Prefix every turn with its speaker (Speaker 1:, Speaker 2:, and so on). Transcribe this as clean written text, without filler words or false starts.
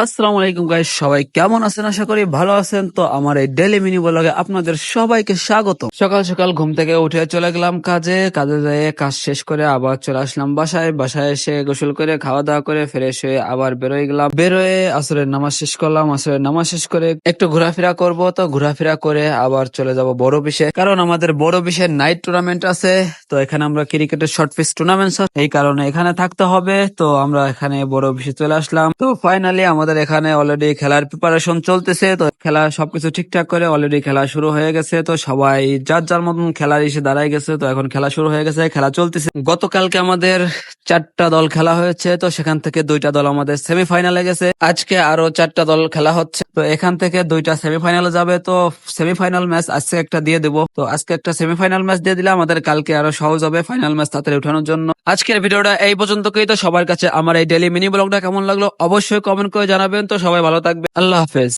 Speaker 1: আসসালামু আলাইকুম গাইস, সবাই কেমন আছেন? আশা করি ভালো আছেন। তো আমার এই ডেইলি মিনি ব্লগে আপনাদের সবাইকে স্বাগত। সকাল সকাল ঘুম থেকে উঠে চলে গেলাম কাজে যেয়ে কাজ শেষ করে আবার চলে আসলাম বাসায় এসে গোসল করে খাওয়া দাওয়া করে ফ্রেশ হয়ে আবার বেরোয় গেলাম। বেরোয় আসরের নামাজ শেষ করলাম। আসরের নামাজ শেষ করে একটু ঘোরাফেরা করব, তো ঘোরাফেরা করে আবার চলে যাব বড় অফিসে, কারণ আমাদের বড় অফিসের নাইট টুর্নামেন্ট আছে। তো এখানে আমরা ক্রিকেটের শর্ট পিচ টুর্নামেন্ট, এই কারণে এখানে থাকতে হবে। তো আমরা এখানে বড় অফিসে চলে আসলাম। তো ফাইনালি আমাদের এখানে অলরেডি খেলার প্রিপারেশন চলতেছে। তো খেলা সবকিছু ঠিকঠাক করে অলরেডি খেলা শুরু হয়ে গেছে। তো সবাই যার যার মতন খেলার এসে দাঁড়ায় গেছে। তো এখন খেলা শুরু হয়ে গেছে, খেলা চলতেছে। গতকালকে আমাদের 4টা দল খেলা হয়েছে, তো সেখান থেকে 2টা দল আমাদের সেমিফাইনালে গেছে। আজকে আরো 4টা দল খেলা হচ্ছে, তো এখান থেকে 2টা সেমিফাইনালে যাবে। তো সেমিফাইনাল ম্যাচ আজকে একটা দিয়ে দেবো। তো আজকে একটা সেমিফাইনাল ম্যাচ দিয়ে দিলে আমাদের কালকে আরো সহজ হবে ফাইনাল ম্যাচ তাড়াতাড়ি উঠানোর জন্য। আজকের ভিডিওটা এই পর্যন্তই। তো সবার কাছে আমার এই ডেইলি মিনি ব্লগটা কেমন লাগলো অবশ্যই কমেন্ট করে জানাবেন। তো সবাই ভালো থাকবে, আল্লাহ হাফেজ।